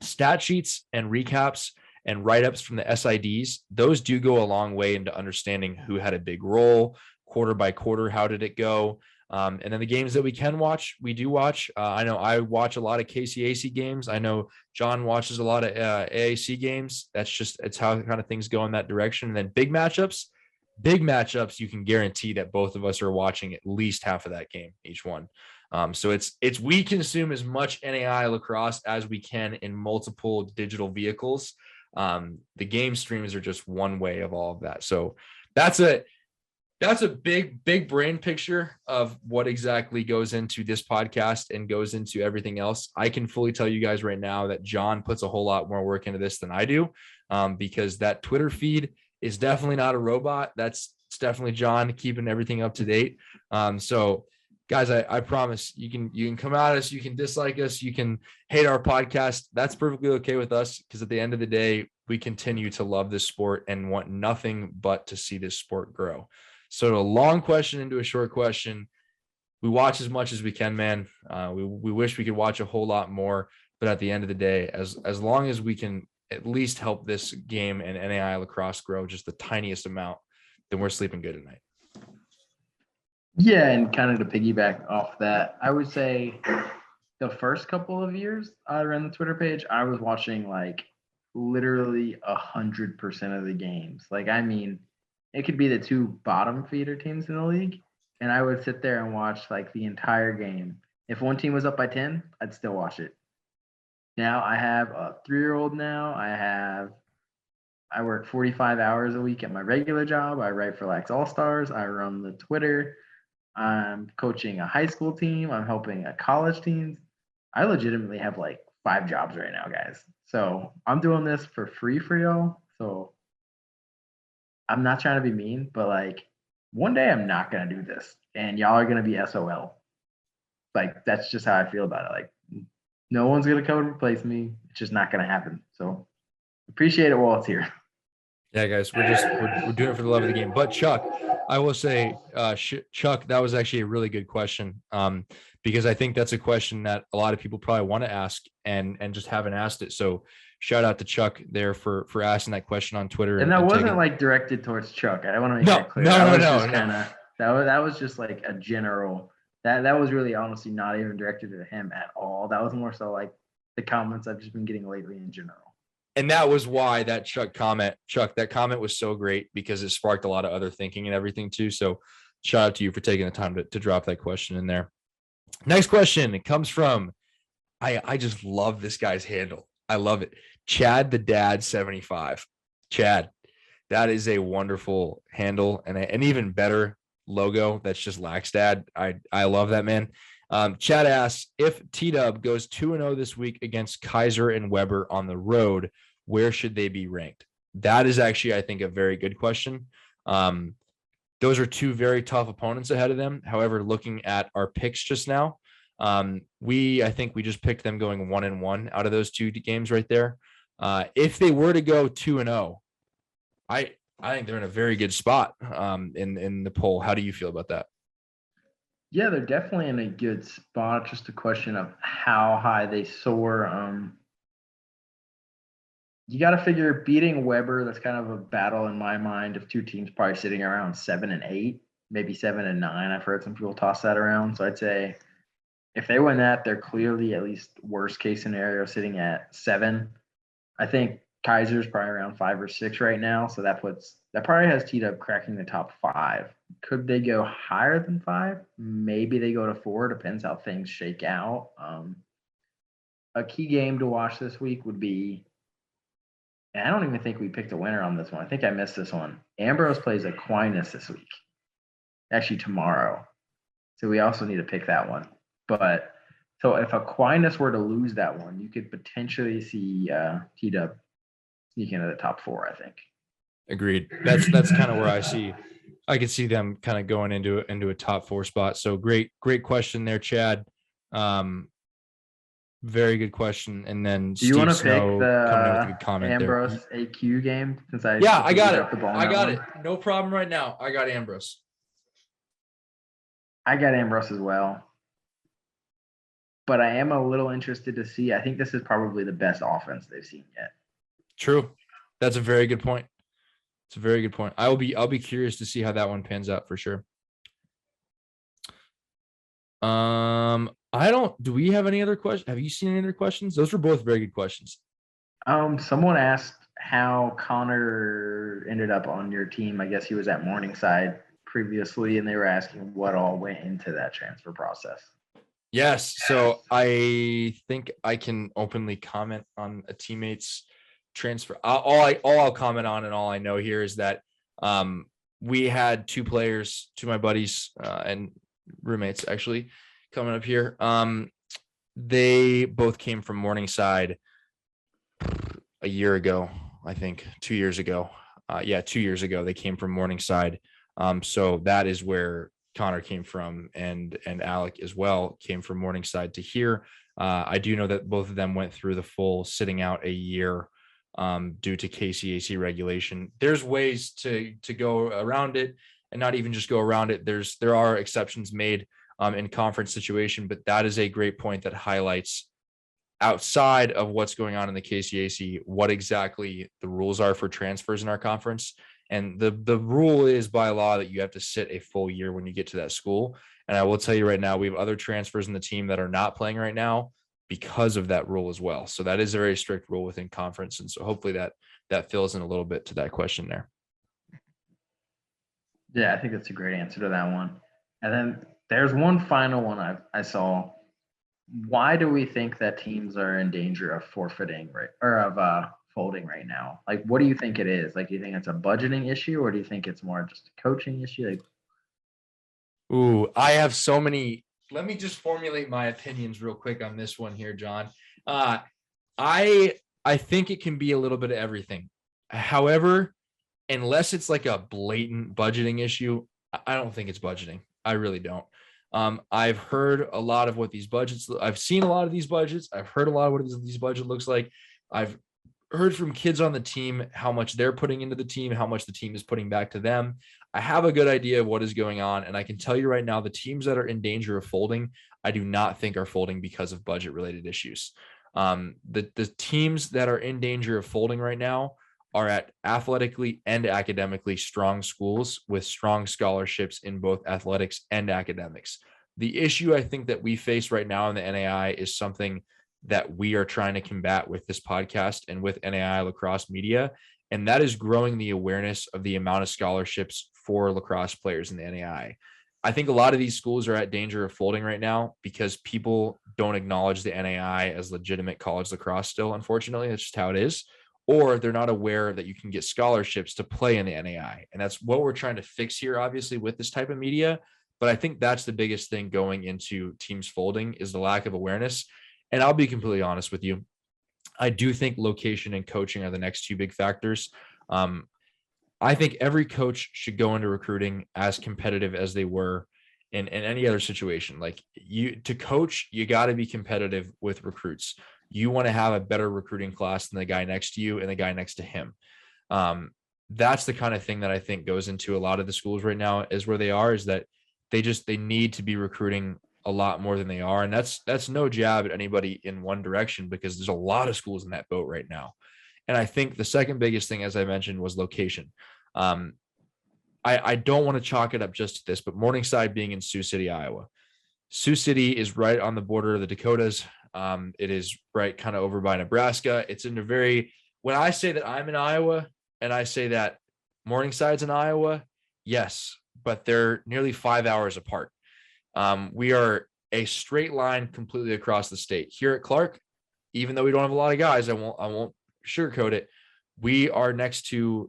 stat sheets and recaps and write-ups from the SIDs, those do go a long way into understanding who had a big role, quarter by quarter, how did it go? And then the games that we can watch, we do watch. I know I watch a lot of KCAC games. I know John watches a lot of AAC games. It's how kind of things go in that direction. And then big matchups, you can guarantee that both of us are watching at least half of that game, each one. So we consume as much NAI lacrosse as we can in multiple digital vehicles. The game streams are just one way of all of that. So that's a big brain picture of what exactly goes into this podcast and goes into everything else. I can fully tell you guys right now that John puts a whole lot more work into this than I do, because that Twitter feed is definitely not a robot. It's definitely John keeping everything up to date. So guys, I promise you can come at us, you can dislike us, you can hate our podcast. That's perfectly okay with us, because at the end of the day, we continue to love this sport and want nothing but to see this sport grow. So a long question into a short question. We watch as much as we can, man. We wish we could watch a whole lot more, but at the end of the day, as long as we can at least help this game and NAI lacrosse grow just the tiniest amount, then we're sleeping good at night. Yeah, and kind of to piggyback off that, I would say the first couple of years I ran the Twitter page, I was watching like literally 100% of the games. Like, I mean, it could be the two bottom feeder teams in the league, and I would sit there and watch like the entire game. If one team was up by 10, I'd still watch it. Now I have a 3-year-old now. I work 45 hours a week at my regular job. I write for Lax All-Stars. I run the Twitter. I'm coaching a high school team. I'm helping a college team. I legitimately have like 5 jobs right now, guys. So I'm doing this for free for y'all. So I'm not trying to be mean, but like one day I'm not going to do this and y'all are going to be SOL. Like, that's just how I feel about it. Like, no one's going to come and replace me. It's just not going to happen. So appreciate it while it's here. Yeah, guys, we're doing it for the love of the game. But Chuck, I will say, Chuck, that was actually a really good question, because I think that's a question that a lot of people probably want to ask and just haven't asked it. So shout out to Chuck there for asking that question on Twitter. And that wasn't like directed towards Chuck. I want to make that clear. No. That was just like a general. That was really honestly not even directed at him at all. That was more so like the comments I've just been getting lately in general. And that was why that Chuck comment was so great, because it sparked a lot of other thinking and everything too. So shout out to you for taking the time to drop that question in there. Next question, it comes from, I just love this guy's handle. I love it. Chad the Dad 75. Chad, that is a wonderful handle and an even better logo. That's just Lax Dad. I love that, man. Chad asks, if Tdub goes 2-0 this week against Kaiser and Weber on the road, where should they be ranked? That is actually, I think, a very good question. Those are two very tough opponents ahead of them. However, looking at our picks just now, I think we just picked them going 1-1 out of those two games right there. If they were to go 2-0, I think they're in a very good spot in the poll. How do you feel about that? Yeah, they're definitely in a good spot. Just a question of how high they soar. You got to figure beating Weber. That's kind of a battle in my mind of two teams probably sitting around 7 and 8, maybe 7 and 9. I've heard some people toss that around. So I'd say if they win that, they're clearly at least worst case scenario sitting at 7. I think Kaiser's probably around 5 or 6 right now. So that probably has Tdub cracking the top 5. Could they go higher than 5? Maybe they go to 4. Depends how things shake out. A key game to watch this week would be, and I don't even think we picked a winner on this one. I think I missed this one. Ambrose plays Aquinas this week, actually tomorrow. So we also need to pick that one. But so if Aquinas were to lose that one, you could potentially see Tdub sneak into the top 4, I think. Agreed. That's kind of where I could see them kind of going into a top 4 spot. So great question there, Chad. Very good question. And then do you want to pick coming in with a good comment Ambrose there. AQ game? Since I got it. I got it. No problem right now. I got Ambrose. I got Ambrose as well. But I am a little interested to see. I think this is probably the best offense they've seen yet. True. That's a very good point. It's a very good point. I'll be curious to see how that one pans out for sure. Do we have any other questions? Have you seen any other questions? Those were both very good questions. Someone asked how Connor ended up on your team. I guess he was at Morningside previously, and they were asking what all went into that transfer process. Yes. So I think I can openly comment on a teammate's transfer. All I'll comment on and all I know here is that we had 2 players, 2 of my buddies and roommates actually coming up here. They both came from Morningside a year ago, I think 2 years ago. 2 years ago they came from Morningside. So that is where Connor came from, and Alec as well came from Morningside to here. I do know that both of them went through the full sitting out a year due to KCAC regulation. There's ways to go around it, and not even just go around it. There are exceptions made in conference situation, but that is a great point that highlights outside of what's going on in the KCAC, what exactly the rules are for transfers in our conference. And the rule is by law that you have to sit a full year when you get to that school. And I will tell you right now, we have other transfers in the team that are not playing right now because of that rule as well. So that is a very strict rule within conference. And so hopefully that fills in a little bit to that question there. Yeah, I think that's a great answer to that one. And then there's one final one I saw. Why do we think that teams are in danger of forfeiting folding right now? Like, what do you think it is? Like, do you think it's a budgeting issue, or do you think it's more just a coaching issue? Like, I have so many. Let me just formulate my opinions real quick on this one here, John. I think it can be a little bit of everything. However, unless it's like a blatant budgeting issue, I don't think it's budgeting. I really don't. I've heard a lot of what these budgets. I've seen a lot of these budgets. I've heard a lot of what these budget looks like. I've heard from kids on the team how much they're putting into the team, how much the team is putting back to them. I have a good idea of what is going on. And I can tell you right now, the teams that are in danger of folding, I do not think are folding because of budget related issues. The teams that are in danger of folding right now are at athletically and academically strong schools with strong scholarships in both athletics and academics. The issue I think that we face right now in the NAI is something that we are trying to combat with this podcast and with NAI lacrosse media. And that is growing the awareness of the amount of scholarships for lacrosse players in the NAI. I think a lot of these schools are at danger of folding right now because people don't acknowledge the NAI as legitimate college lacrosse still, unfortunately. That's just how it is. Or they're not aware that you can get scholarships to play in the NAI. And that's what we're trying to fix here, obviously, with this type of media. But I think that's the biggest thing going into teams folding is the lack of awareness. And I'll be completely honest with you. I do think location and coaching are the next two big factors. I think every coach should go into recruiting as competitive as they were in any other situation. Like, to coach, you got to be competitive with recruits. You want to have a better recruiting class than the guy next to you and the guy next to him. That's the kind of thing that I think goes into a lot of the schools right now, is where they are, is that they need to be recruiting a lot more than they are. And that's no jab at anybody in one direction, because there's a lot of schools in that boat right now. And I think the second biggest thing, as I mentioned, was location. I don't want to chalk it up just to this, but Morningside being in Sioux City, Iowa. Sioux City is right on the border of the Dakotas. It is right kind of over by Nebraska. It's in a very, when I say that I'm in Iowa and I say that Morningside's in Iowa, yes, but they're nearly 5 hours apart. We are a straight line completely across the state. Here at Clarke, even though we don't have a lot of guys, I won't sugarcoat it. We're next to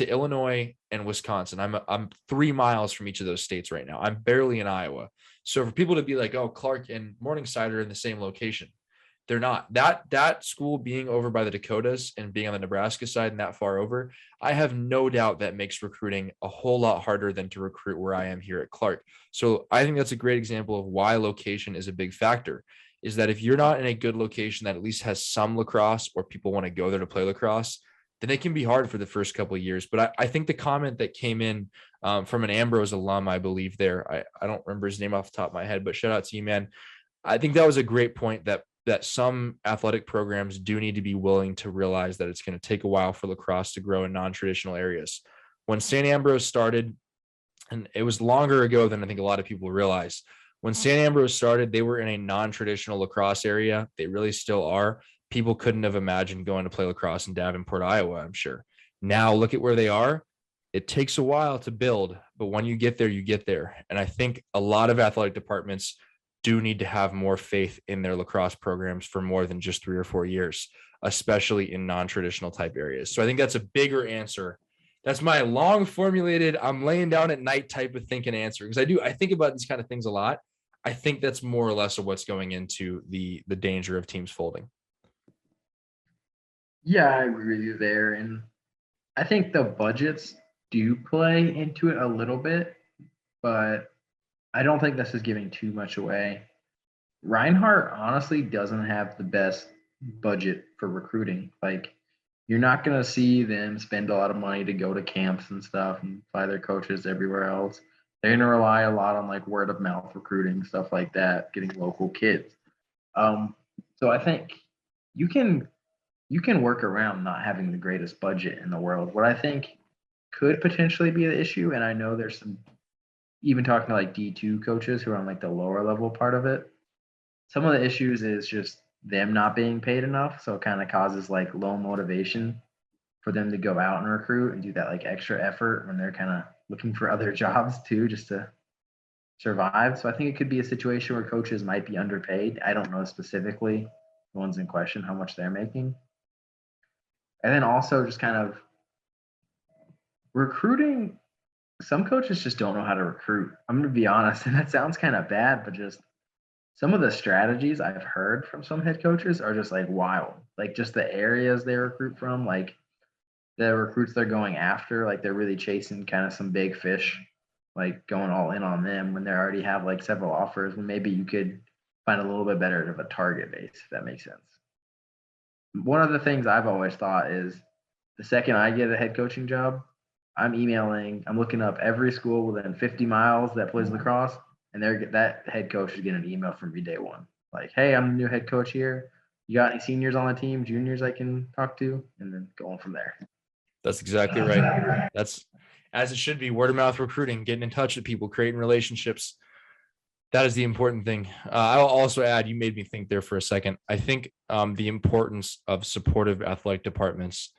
Illinois and Wisconsin. I'm 3 miles from each of those states right now. I'm barely in Iowa. So for people to be like, oh, Clarke and Morningside are in the same location, they're not. That school being over by the Dakotas and being on the Nebraska side and that far over, I have no doubt that makes recruiting a whole lot harder than to recruit where I am here at Clarke. So I think that's a great example of why location is a big factor, is that if you're not in a good location that at least has some lacrosse, or people want to go there to play lacrosse, then it can be hard for the first couple of years. But I think the comment that came in from an Ambrose alum, I believe there, I don't remember his name off the top of my head, but shout out to you, man. I think that was a great point, that some athletic programs do need to be willing to realize that it's going to take a while for lacrosse to grow in non-traditional areas. When St. Ambrose started, and it was longer ago than I think a lot of people realize, when St. Ambrose started, they were in a non-traditional lacrosse area. They really still are. People couldn't have imagined going to play lacrosse in Davenport, Iowa, I'm sure. Now look at where they are. It takes a while to build, but when you get there, you get there. And I think a lot of athletic departments do need to have more faith in their lacrosse programs for more than just 3 or 4 years, especially in non-traditional type areas. So I think that's a bigger answer. That's my long formulated, I'm laying down at night type of thinking answer, because I think about these kind of things a lot. I think that's more or less of what's going into the danger of teams folding. Yeah, I agree with you there. And I think the budgets do play into it a little bit, but I don't think this is giving too much away. Reinhardt honestly doesn't have the best budget for recruiting. Like, you're not going to see them spend a lot of money to go to camps and stuff and fly their coaches everywhere else. They're going to rely a lot on like word of mouth recruiting, stuff like that, getting local kids. So I think you can work around not having the greatest budget in the world. What I think could potentially be the issue, and I know there's some, even talking to like D2 coaches who are on like the lower level part of it, some of the issues is just them not being paid enough. So it kind of causes like low motivation for them to go out and recruit and do that like extra effort when they're kind of looking for other jobs too, just to survive. So I think it could be a situation where coaches might be underpaid. I don't know specifically the ones in question how much they're making. And then also just kind of recruiting, some coaches just don't know how to recruit. I'm going to be honest, and that sounds kind of bad, but just some of the strategies I've heard from some head coaches are just like wild. Like just the areas they recruit from, like the recruits they're going after, like they're really chasing kind of some big fish, like going all in on them when they already have like several offers, when maybe you could find a little bit better of a target base, if that makes sense. One of the things I've always thought is the second I get a head coaching job, I'm looking up every school within 50 miles that plays lacrosse, and that head coach is getting an email from me day one. Like, hey, I'm the new head coach here. You got any seniors on the team, juniors I can talk to? And then going from there. That's exactly right. That's as it should be. Word of mouth recruiting, getting in touch with people, creating relationships. That is the important thing. I'll also add, you made me think there for a second. I think the importance of supportive athletic departments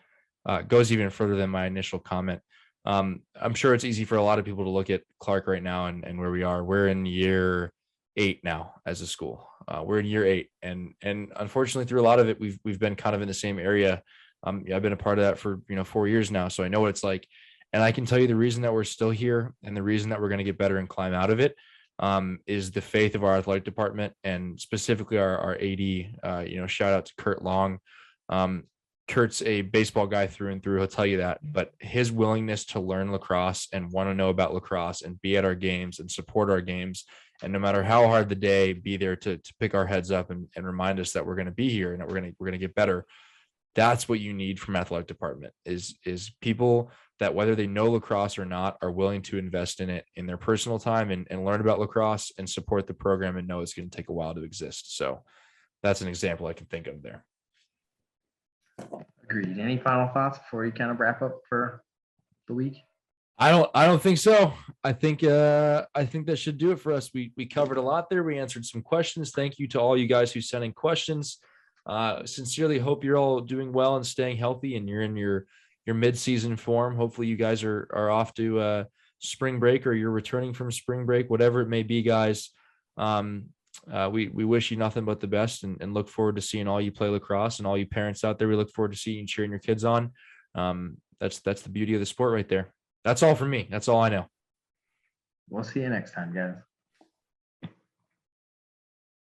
goes even further than my initial comment. I'm sure it's easy for a lot of people to look at Clarke right now and where we are. We're in year 8 now as a school. We're in year 8, and unfortunately, through a lot of it, we've been kind of in the same area. I've been a part of that for 4 years now, so I know what it's like. And I can tell you the reason that we're still here and the reason that we're going to get better and climb out of it is the faith of our athletic department, and specifically our AD. Shout out to Kurt Long, Kurt's a baseball guy through and through. He'll tell you that, but his willingness to learn lacrosse and want to know about lacrosse and be at our games and support our games, and no matter how hard the day, be there to pick our heads up and remind us that we're going to be here and that we're going to get better. That's what you need from athletic department is people that, whether they know lacrosse or not, are willing to invest in it in their personal time and learn about lacrosse and support the program and know it's going to take a while to exist. So that's an example I can think of there. Agreed. Any final thoughts before you kind of wrap up for the week? I don't think so. I think that should do it for us. We covered a lot there. We answered some questions. Thank you to all you guys who sent in questions. Sincerely hope you're all doing well and staying healthy and you're in your mid-season form. Hopefully you guys are off to spring break, or you're returning from spring break, whatever it may be, guys. We wish you nothing but the best and look forward to seeing all you play lacrosse, and all you parents out there. We look forward to seeing you cheering your kids on. That's the beauty of the sport right there. That's all from me. That's all I know. We'll see you next time, guys.